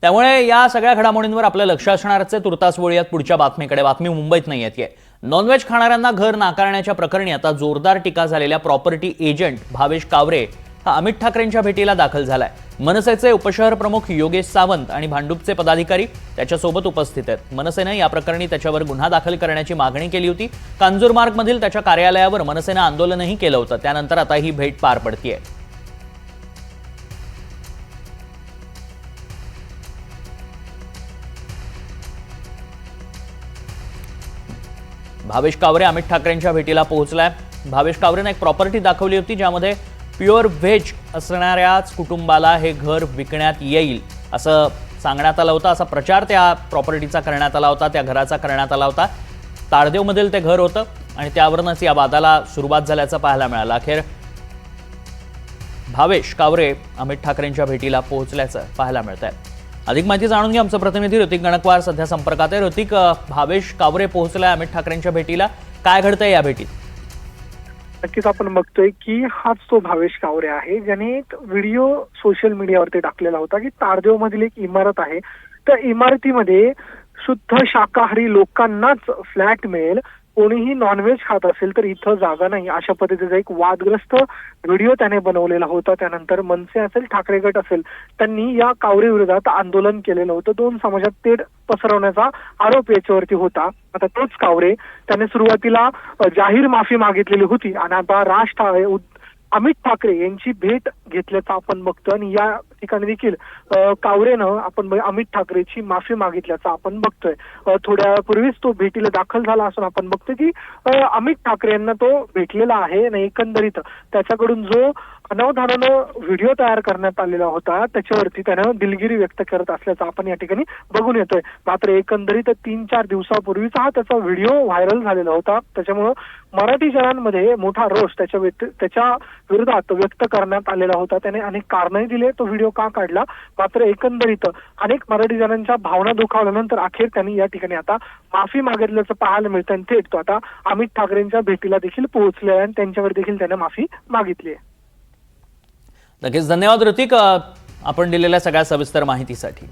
त्यामुळे या सगळ्या घडामोडींवर आपलं लक्ष असणारच आहे। तुर्तास वळूयात पुढच्या बातमीकडे। बातमी मुंबईत नाही येते। नॉनव्हेज खाणाऱ्यांना घर नाकारण्याच्या प्रकरणी आता जोरदार टीका झालेल्या प्रॉपर्टी एजंट भावेश कावरे हा अमित ठाकरेंच्या भेटीला दाखल झालाय। मनसेचे उपशहर प्रमुख योगेश सावंत आणि भांडूपचे पदाधिकारी त्याच्यासोबत उपस्थित आहेत। मनसेने या प्रकरणी त्याच्यावर गुन्हा दाखल करण्याची मागणी केली होती। कांजूरमार्गमधील त्याच्या कार्यालयावर मनसेने आंदोलनही केलं होतं। त्यानंतर आता ही भेट पार पडतीये। भावेश कावरे अमित ठाकरेंच्या भेटीला पोहोचलाय। भावेश कावरेने एक प्रॉपर्टी दाखवली होती ज्यामध्ये प्युअर व्हेज असणाऱ्याच कुटुंबाला हे घर विकण्यात येईल असं सांगण्यात आलं होतं। असा प्रचार त्या प्रॉपर्टीचा करण्यात आला होता, त्या घराचा करण्यात आला होता। ताडदेवमधील ते घर होतं आणि त्यावरूनच या वादाला सुरुवात झाल्याचं पाहायला मिळालं। अखेर भावेश कावरे अमित ठाकरेंच्या भेटीला पोहोचल्याचं पाहायला मिळतंय। अधिक माहिती जाणून घ्या आमचे प्रतिनिधी ऋतिक गणकवार सध्या संपर्कात आहे। ऋतिक, भावेश कावरे पोहोचलाय अमित ठाकरेंच्या भेटीला, काय घडतंय या भेटीत? नक्कीच आपण बघतोय की हाच तो भावेश कावरे आहे ज्याने एक व्हिडिओ सोशल मीडियावरती टाकलेला होता की ताडदेव मधील एक इमारत आहे, त्या इमारतीमध्ये शुद्ध शाकाहारी लोकांनाच फ्लॅट मिळेल, कोणीही नॉनव्हेज खात असेल तर इथं जागा नाही, अशा पद्धतीचा एक वादग्रस्त व्हिडिओ त्याने बनवलेला होता। त्यानंतर मनसे असेल, ठाकरे गट असेल, त्यांनी या कावरे विरोधात आंदोलन केलेलं होतं। दोन समाजात तेढ पसरवण्याचा आरोप याच्यावरती होता। आता तोच कावरे त्याने सुरुवातीला जाहीर माफी मागितलेली होती आणि आता अमित ठाकरे यांची भेट घेतल्याचं आपण बघतोय आणि या ठिकाणी देखील कावरेनं अमित ठाकरेची माफी मागितल्याचं आपण बघतोय। थोड्या पूर्वीच तो भेटीला दाखल झाला असून आपण बघतोय की अमित ठाकरे यांना तो भेटलेला आहे आणि एकंदरीत त्याच्याकडून जो अनावधानानं व्हिडिओ तयार करण्यात आलेला होता त्याच्यावरती त्यानं दिलगिरी व्यक्त करत असल्याचं आपण या ठिकाणी बघून येतोय। मात्र एकंदरीत 3-4 दिवसापूर्वीचा हा त्याचा व्हिडिओ व्हायरल झालेला होता, त्याच्यामुळं मराठी जनांमध्ये मोठा रोष त्याच्या विरोधात व्यक्त करण्यात आलेला होता। त्याने अनेक कारणही दिले तो व्हिडिओ का काढला, मात्र एकंदरीत अनेक मराठी जनांच्या भावना दुखावल्यानंतर अखेर त्यांनी या ठिकाणी आता माफी मागितल्याचं पाहायला मिळतं आणि थेट तो आता अमित ठाकरेंच्या भेटीला देखील पोहोचले आणि त्यांच्यावर देखील त्याने माफी मागितली आहे। नक्कीच धन्यवाद ऋतिक, आपण दिलेल्या सगळ्या सविस्तर माहितीसाठी।